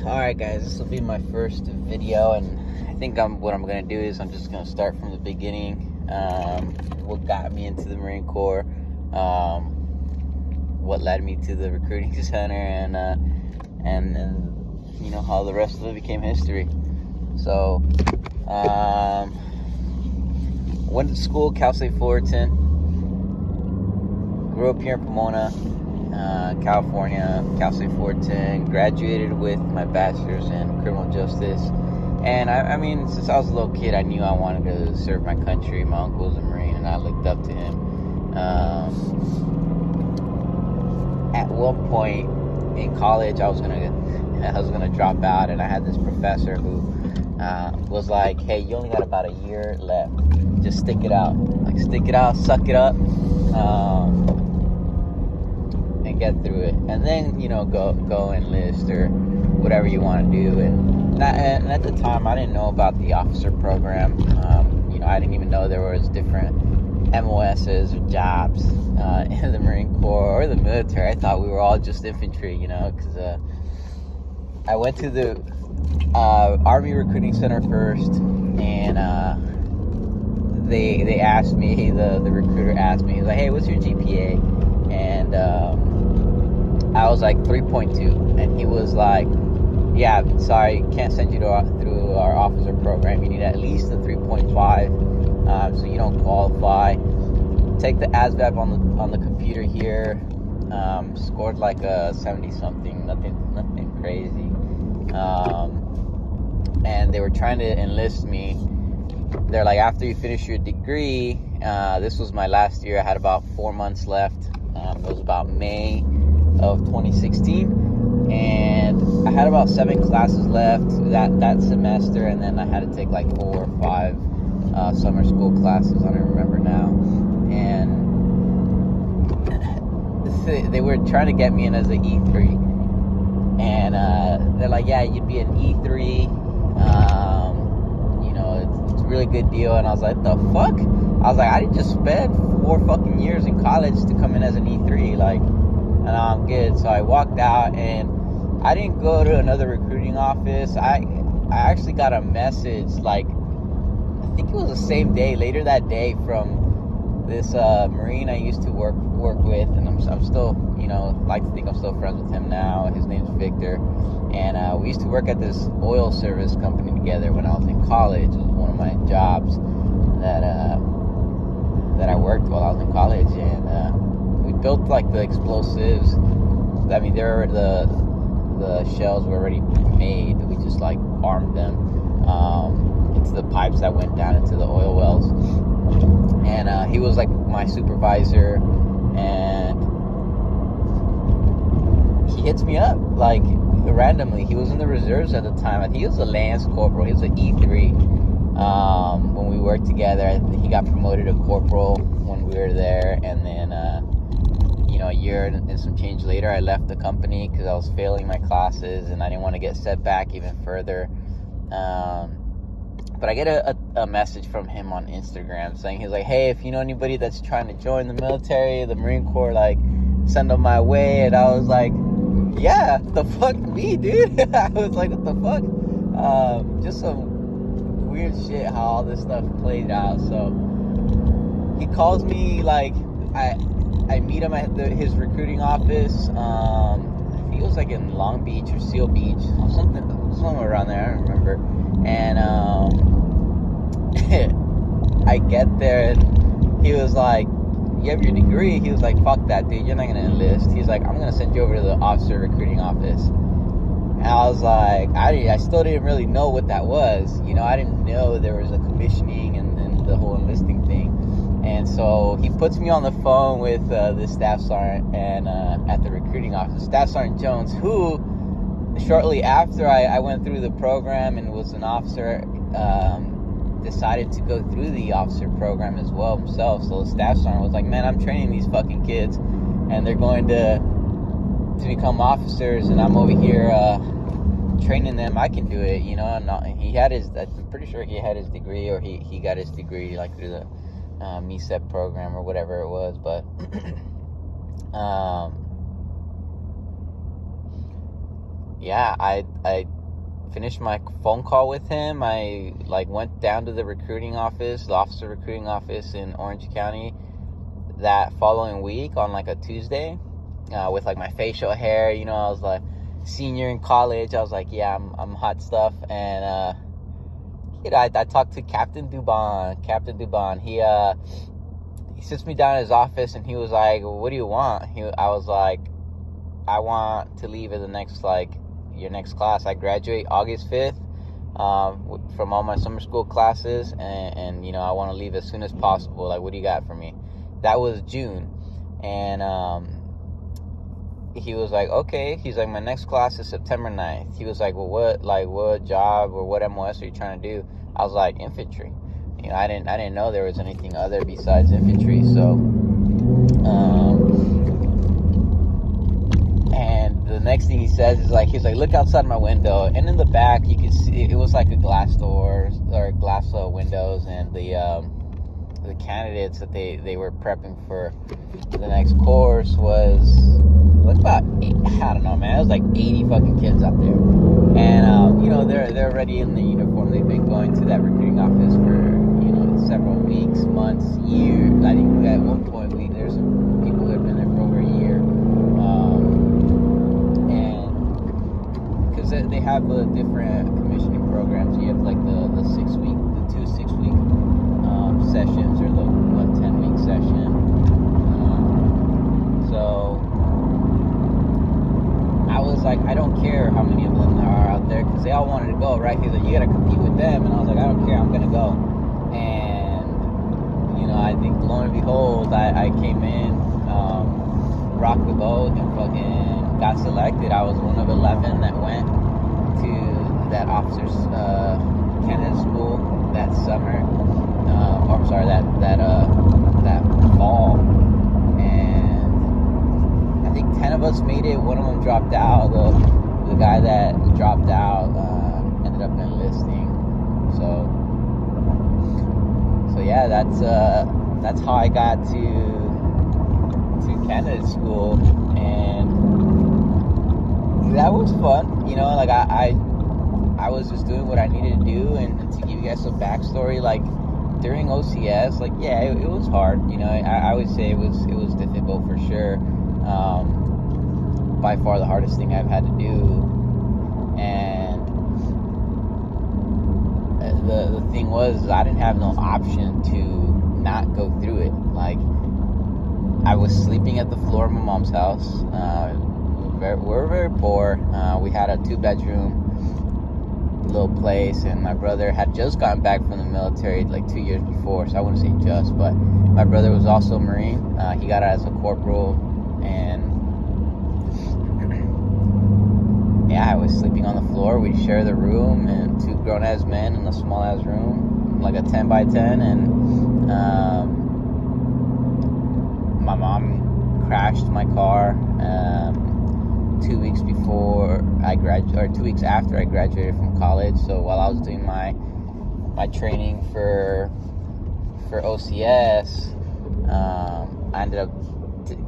Alright guys, this will be my first video, and I think what I'm going to do is I'm just going to start from the beginning. What got me into the Marine Corps, what led me to the recruiting center, and you know how the rest of it became history. So, went to school, Cal State Fullerton, grew up here in Pomona, California, Cal State Fullerton, graduated with my bachelor's in criminal justice. And I mean, since I was a little kid, I knew I wanted to serve my country. My uncle was a Marine, and I looked up to him. At one point in college, I was gonna drop out, and I had this professor who was like, "Hey, you only got about a year left. Just stick it out. Like, stick it out, suck it up, and get through it. And then, you know, go enlist or whatever you want to do." And at the time, I didn't know about the officer program. You know, I didn't even know there was different MOSs or jobs in the Marine Corps or the military. I thought we were all just infantry, you know, because I went to the Army Recruiting Center first, and they asked me, the recruiter asked me, he was like, "Hey, what's your GPA?" And I was like 3.2, and he was like, "Yeah, sorry, can't send you through our officer program. You need at least a 3.5, so you don't qualify. Take the ASVAB on the computer here." Scored like a 70 something, nothing crazy. And they were trying to enlist me. They're like, after you finish your degree, this was my last year. I had about 4 months left. It was about May of 2016, and I had about 7 classes left that semester, and then I had to take like 4 or 5 summer school classes. I don't remember now. And they were trying to get me in as an E3, and they're like, "Yeah, you'd be an E3. You know, it's a really good deal." And I was like, "The fuck?" I was like, "I didn't just spend 4 fucking years in college to come in as an E3, like, and I'm good." So I walked out, and I didn't go to another recruiting office. I actually got a message, like, I think it was the same day, later that day, from this Marine I used to work with, and I'm still, you know, like to think I'm still friends with him now. His name's Victor, and we used to work at this oil service company together when I was in college. It was one of my jobs that I worked while I was in college, and we built like the explosives. I mean, the shells were already made. We just like armed them into the pipes that went down into the oil wells. And he was like my supervisor, and he hits me up like randomly. He was in the reserves at the time. I think he was a Lance Corporal. He was an E3 when we worked together. He got promoted to corporal when we were there, and then you know, a year and some change later, I left the company because I was failing my classes, and I didn't want to get set back even further. But I get a message from him on Instagram saying, he's like, "Hey, if you know anybody that's trying to join the military, the Marine Corps, like, send them my way." And I was like, "Yeah, the fuck me, dude." I was like, "What the fuck?" Just some weird shit how all this stuff played out. So he calls me, like, I meet him at his recruiting office. I think it was like in Long Beach or Seal Beach, or somewhere around there. I don't remember. And I get there, and he was like, "You have your degree?" He was like, "Fuck that, dude. You're not gonna enlist." He's like, "I'm gonna send you over to the officer recruiting office." And I was like, I still didn't really know what that was. You know, I didn't know there was a commissioning and the whole enlisting thing. And so he puts me on the phone with the staff sergeant and at the recruiting office, Staff Sergeant Jones, who shortly after I went through the program and was an officer, decided to go through the officer program as well himself. So the staff sergeant was like, "Man, I'm training these fucking kids, and they're going to become officers, and I'm over here training them. I can do it, you know." And he had his, I'm pretty sure he had his degree, or he got his degree like through the MECEP program or whatever it was. But yeah, I finished my phone call with him, I like went down to the recruiting office, the officer recruiting office in Orange County that following week on like a Tuesday, with like my facial hair. You know, I was like senior in college. I was like, yeah, I'm hot stuff. And you know, I talked to Captain Dubon. He sits me down in his office and he was like, what do you want? I was like, I want to leave at your next class. I graduate August 5th from all my summer school classes, and you know, I want to leave as soon as possible. Like, what do you got for me? That was June. And he was like, okay. He's like, my next class is September 9th. He was like, well, what job or what MOS are you trying to do? I was like, infantry. You know, I didn't know there was anything other besides infantry. So, and the next thing he says is like, he's like, look outside my window, and in the back you can see it was like a glass door or glass windows, and the candidates that they were prepping for the next course was like about I don't know, man. It was like 80 fucking kids out there, and you know, they're already in the uniform. They've been going to that recruiting office for, you know, several weeks, months, years. I think at one point there's some people who have been there for over a year, and because they have different commissioning programs. You have like the 2 6-week sessions, or the 1 10-week session. So I was like, I don't care how many of them there are out there, because they all wanted to go, right? He's like, you gotta compete with them, and I was like, I don't care, I'm gonna go. And you know, I think lo and behold, I came in, rocked the boat, and fucking got selected. I was one of 11 that went to that officers candidate school that summer. I'm sorry, that fall, and I think 10 of us made it. One of them dropped out. The guy that dropped out ended up enlisting. So yeah, that's how I got to candidate school, and that was fun. You know, like I was just doing what I needed to do. And to give you guys some backstory, like, during OCS, like, yeah, it was hard. You know, I would say it was difficult for sure. By far the hardest thing I've had to do. And the thing was, I didn't have no option to not go through it. Like, I was sleeping at the floor of my mom's house. We're very poor. We had a 2-bedroom little place, and my brother had just gotten back from the military like 2 years before, so I wouldn't say just, but my brother was also a Marine. He got out as a corporal, and yeah, I was sleeping on the floor. We'd share the room, and 2 grown-ass men in a small-ass room, like a 10 by 10, and my mom crashed my car 2 weeks before I graduated, or 2 weeks after I graduated from college. So while I was doing my training for OCS, I ended up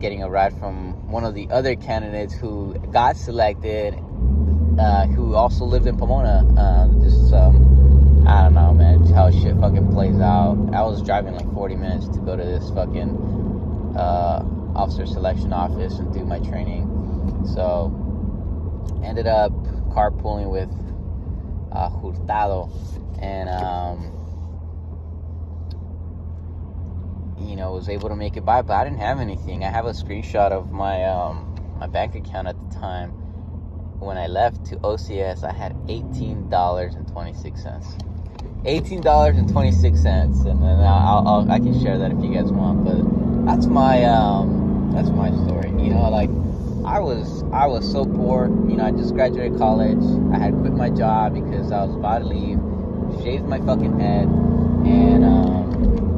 getting a ride from one of the other candidates who got selected, who also lived in Pomona. I don't know, man, just how shit fucking plays out. I was driving like 40 minutes to go to this fucking officer selection office and do my training. So ended up carpooling with Hurtado, and you know, was able to make it by, but I didn't have anything. I have a screenshot of my my bank account at the time. When I left to OCS, I had $18.26. $18.26, and then I can share that if you guys want. But that's my story. You know, like, I was so poor. You know, I just graduated college. I had quit my job because I was about to leave. Shaved my fucking head, and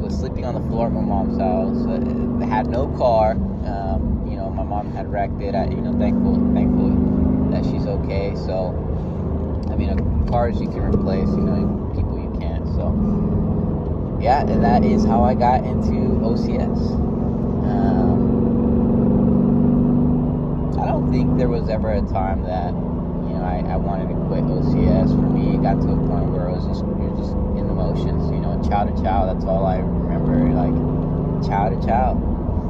was sleeping on the floor of my mom's house. I had no car. You know, my mom had wrecked it. You know, thankful that she's okay. So, I mean, cars you can replace. You know, people you can't. So, yeah, and that is how I got into OCS. I don't think there was ever a time that, you I wanted to quit OCS. For me, it got to a point where it was you're just in the motions, chow to chow. That's all I remember, like chow to chow,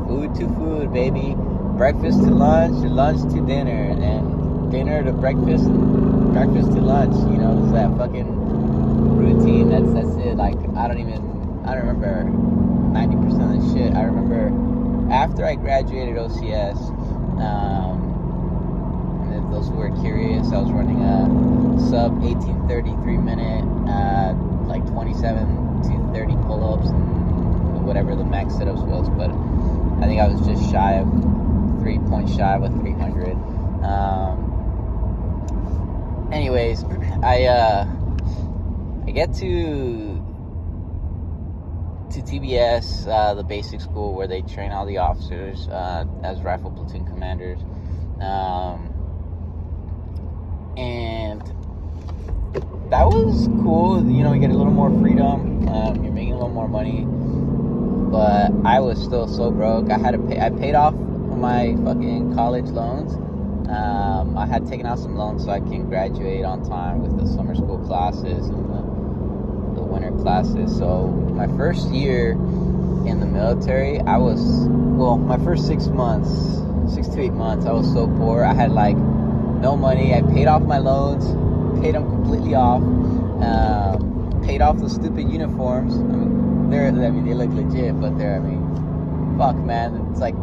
food to food, baby. Breakfast to lunch, lunch to dinner, and dinner to breakfast, breakfast to lunch. It's that fucking routine. That's it. Like I don't remember 90% of the shit. I remember after I graduated OCS. And those who are curious, I was running a sub 18:33 minute, like 27 to 30 pull-ups and whatever the max sit-ups was. But I think I was just shy of 3 points shy of a 300. Anyways, I get to TBS, the basic school where they train all the officers as rifle platoon commanders, and that was cool. You get a little more freedom. You're making a little more money, but I was still so broke. I paid off my fucking college loans. I had taken out some loans so I can graduate on time with the summer school classes and the winter classes. So my first year in the military, my first 6 to 8 months, I was so poor. I had like no money. I paid off my loans, paid them completely off, paid off the stupid uniforms. They look legit, but fuck, man. It's like,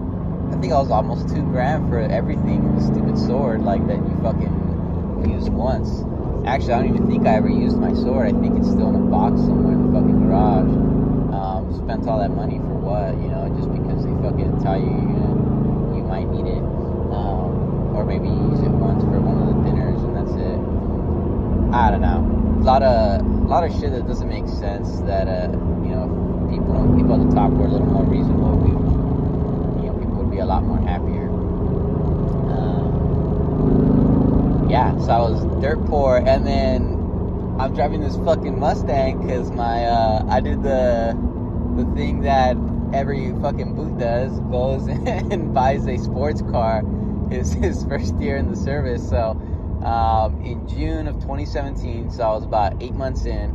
I think I was almost $2,000 for everything. The stupid sword, like, that you fucking used once. Actually, I don't even think I ever used my sword. I think it's still in a box somewhere in the fucking garage. Spent all that money for what? Just because they fucking tell you you might need it. Or maybe you use it once for one of the dinners and that's it. I don't know. A lot of shit that doesn't make sense. That people at the top were a little more reasonable. People would be a lot more happier. So I was dirt poor, and then I'm driving this fucking Mustang because I did the thing that every fucking boot does, goes and buys a sports car. His first year in the service. So in June of 2017, so I was about 8 months in,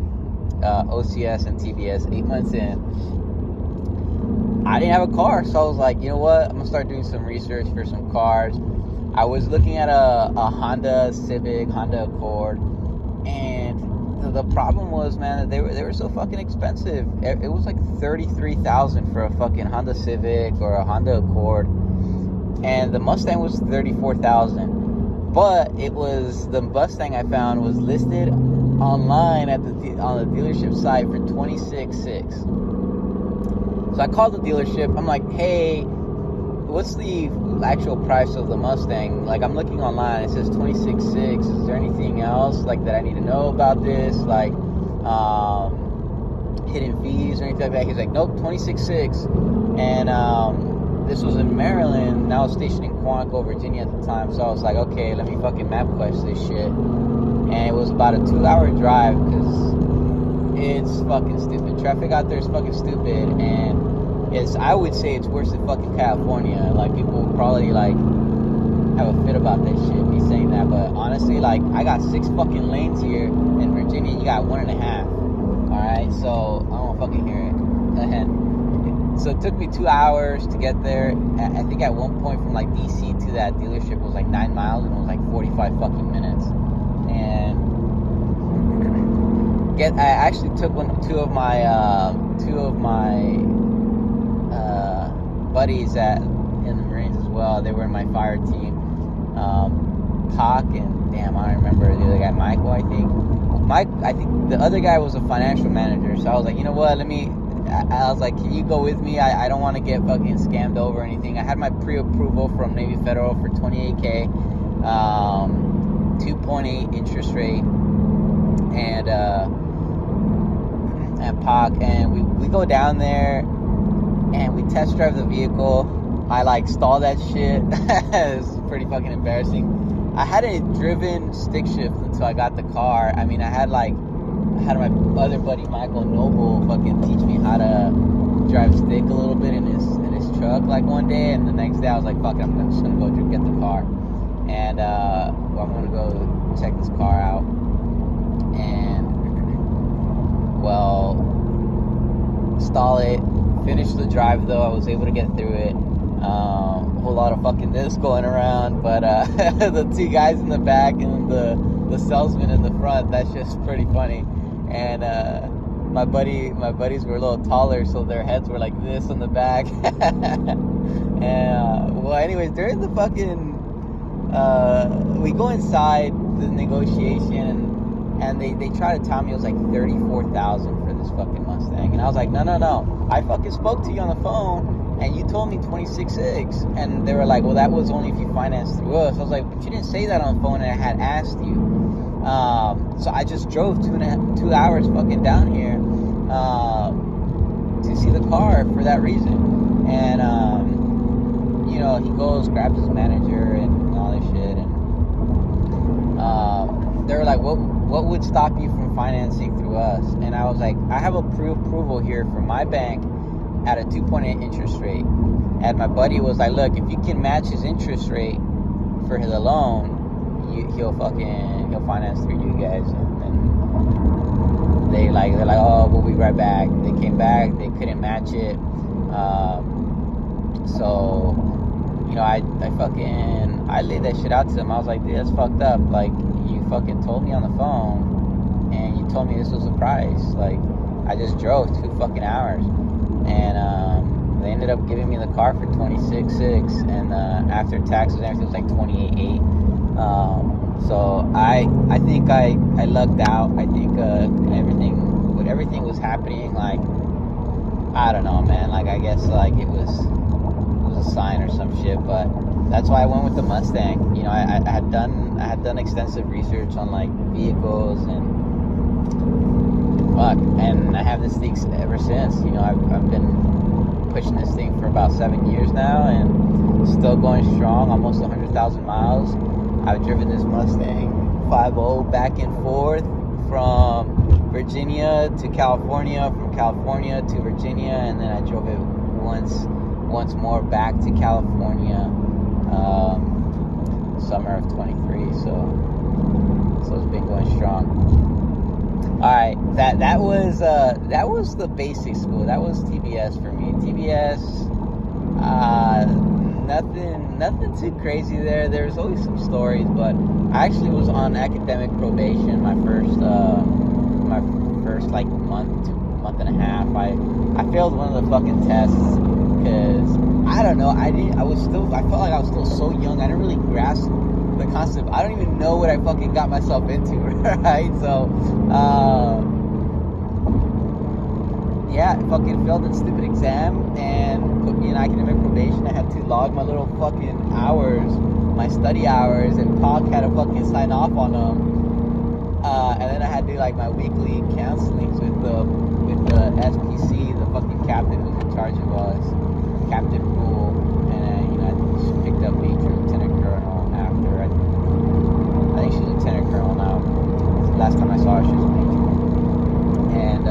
OCS and TBS, 8 months in, I didn't have a car. So I was like, you know what, I'm gonna start doing some research for some cars. I was looking at a Honda Civic, Honda Accord, and the problem was, man, that they were so fucking expensive. It was like $33,000 for a fucking Honda Civic or a Honda Accord, and the Mustang was $34,000. But the Mustang I found was listed online on the dealership site for $26,600. So I called the dealership. I'm like, hey, what's the actual price of the Mustang? Like, I'm looking online, it says $26,600. Is there anything else like that I need to know about this? Like, hidden fees or anything like that? He's like, nope, $26,600. And this was in Maryland, and I was stationed in Quantico, Virginia at the time. So I was like, okay, let me fucking MapQuest this shit. And it was about a 2-hour drive because it's fucking stupid. Traffic out there is fucking stupid, and I would say it's worse than fucking California. Like, people would probably like have a fit about that shit, me saying that, but honestly, like, I got 6 fucking lanes here. In Virginia, you got 1.5. Alright, so I don't fucking hear it. And so it took me 2 hours to get there. I think at one point from like DC to that dealership was like 9 miles, and it was like 45 fucking minutes. And I actually took two of my buddies in the Marines as well. They were in my fire team. Pac and I don't remember the other guy, Michael, I think. I think the other guy was a financial manager. So I was like, you know what? I was like, can you go with me? I don't want to get fucking scammed over or anything. I had my pre-approval from Navy Federal for $28,000, 2.8 interest rate, and Pac, and we go down there and we test drive the vehicle. I like stall that shit. It's pretty fucking embarrassing. I hadn't driven stick shift until I got the car. I mean, I had my other buddy Michael Noble fucking teach me how to drive stick a little bit in his truck like one day, and the next day I was like, fuck it, I'm just gonna go get the car. And well, I'm gonna go check this car out. And well, stall it. Finish the drive though. I was able to get through it. Whole lot of fucking this going around, but the two guys in the back and the salesman in the front, that's just pretty funny. And my buddies were a little taller, so their heads were like this on the back. And well, anyways, during the fucking we go inside the negotiation, and they try to tell me it was like $34,000 for this fucking Mustang, and I was like, no, I fucking spoke to you on the phone and you told me 26.6, and they were like, well, that was only if you financed through us. I was like, but you didn't say that on the phone, and I had asked you. So I just drove 2 hours fucking down here to see the car for that reason. And you know, he goes, grabs his manager and all this shit, and they were like, what would stop you from financing through us? And I was like, I have a pre-approval here from my bank at a 2.8 interest rate. And my buddy was like, look, if you can match his interest rate for the loan, he'll finance through you guys. And they're like, oh, we'll be right back. They came back, they couldn't match it. So, you know, I laid that shit out to them. I was like, dude, that's fucked up. Like, you fucking told me on the phone, and you told me this was the price. Like, I just drove 2 fucking hours. And they ended up giving me the car for $26,600, and after taxes and everything, it was like $28,800. So I think I lucked out. I think everything was happening, like, I don't know, man. Like, I guess like it was a sign or some shit. But that's why I went with the Mustang. You know, I had done extensive research on like vehicles and. Fuck, and I have this thing ever since. You know, I've been pushing this thing for about 7 years now, and still going strong, almost 100,000 miles. I've driven this Mustang 5.0 back and forth from Virginia to California, from California to Virginia, and then I drove it once more back to California, summer of 23. So it's been going strong. All right, that was the basic school. That was TBS for me. TBS, nothing too crazy there. There's always some stories, but I actually was on academic probation my first like month and a half. I failed one of the fucking tests because I don't know. I felt like I was still so young. I didn't really grasp the concept. I don't even know what I fucking got myself into, right? So, yeah, I fucking failed that stupid exam and put me in academic probation. I had to log my little fucking hours, my study hours, and Pac had to fucking sign off on them. And then I had to do like my weekly counselings with the SPC, the fucking captain who's in charge of us, Captain Poole, and you know, I just picked up Major Lieutenant Colonel. I think she's a lieutenant colonel now. Last time I saw her, she was a major. And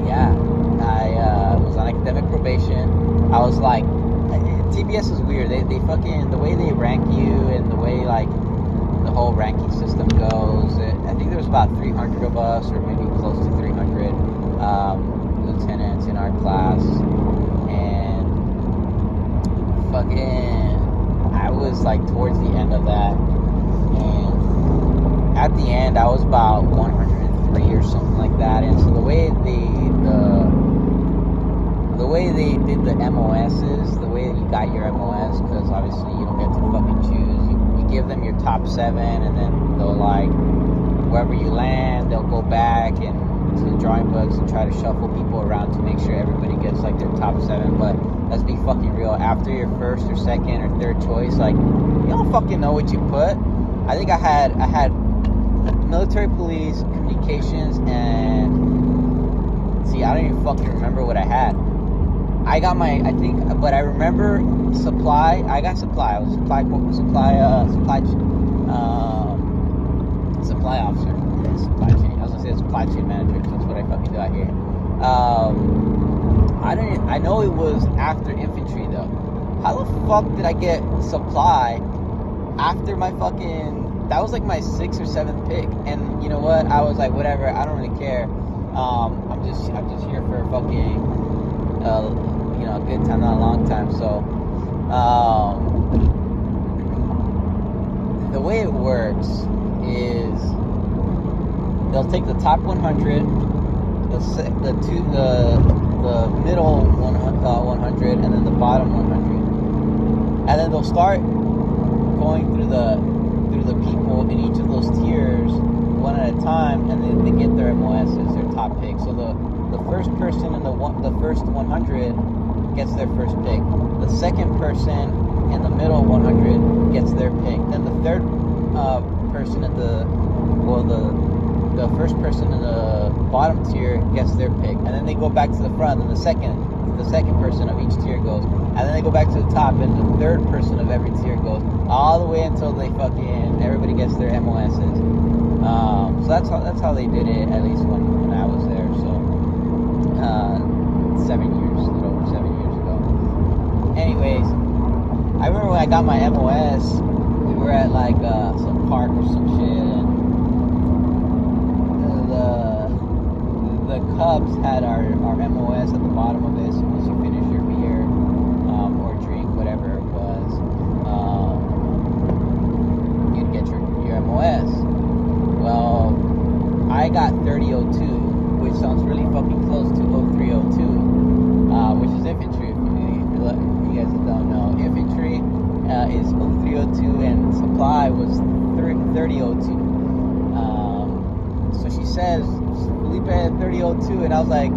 yeah, I was on academic probation. I was like, TBS is weird. They fucking, the way they rank you and the way like the whole ranking system goes. I think there was about 300 of us, or maybe close to 300 lieutenants in our class, and fucking. I was like towards the end of that, and at the end I was about 103 or something like that. And so the way they did the MOSs, the way you got your MOS, because obviously you don't get to fucking choose. You give them your top 7, and then they'll like wherever you land, they'll go back and to the drawing books and try to shuffle people around to make sure everybody gets like their top 7. But let's be fucking real. After your first or second or third choice, like, you don't fucking know what you put. I think I had military police, communications, and see, I don't even fucking remember what I had. I got but I remember supply. I got supply. I was supply officer. Yeah, supply chain. I was gonna say supply chain manager, because that's what I fucking do out here. I know it was after infantry though. how the fuck did I get supply after my fucking, that was like my 6th or 7th pick, and you know what, I was like, whatever, I don't really care. I'm just here for a fucking you know, a good time, not a long time. So the way it works is they'll take the top 100, the middle 100, and then the bottom 100, and then they'll start going through the people in each of those tiers one at a time, and then they get their MOSs, their top pick. So the first person in the first 100 gets their first pick. The second person in the middle 100 gets their pick. Then the third person at the first person in the bottom tier gets their pick, and then they go back to the front, and the second person of each tier goes, and then they go back to the top, and the third person of every tier goes, all the way until they fucking everybody gets their MOSs. So that's how they did it, at least when I was there. So 7 years, a little over 7 years ago. Anyways, I remember when I got my MOS, we were at like some park or some shit, and the Cubs had our MOS at the bottom of it. So once you finish your beer or drink, whatever it was, you'd get your MOS. Well, I got 3002, which sounds really fucking close to 0302, which is infantry. If you guys don't know, infantry is 0302, and supply was 3002. So she says, Felipe at 3002, and I was like,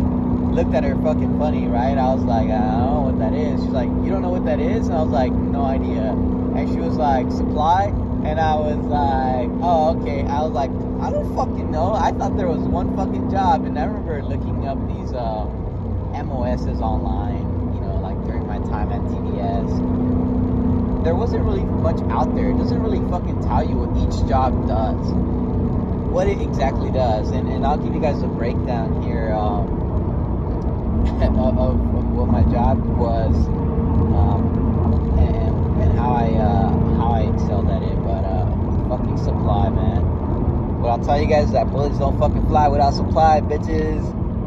looked at her fucking funny, right? I was like, I don't know what that is. She's like, you don't know what that is? And I was like, no idea. And she was like, supply? And I was like, oh, okay. I was like, I don't fucking know. I thought there was one fucking job. And I remember looking up these MOSs online, you know, like during my time at TBS. There wasn't really much out there. It doesn't really fucking tell you what each job does, what it exactly does. And I'll give you guys a breakdown here of what my job was, and how I excelled at it. But fucking supply, man. But I'll tell you guys that bullets don't fucking fly without supply, bitches.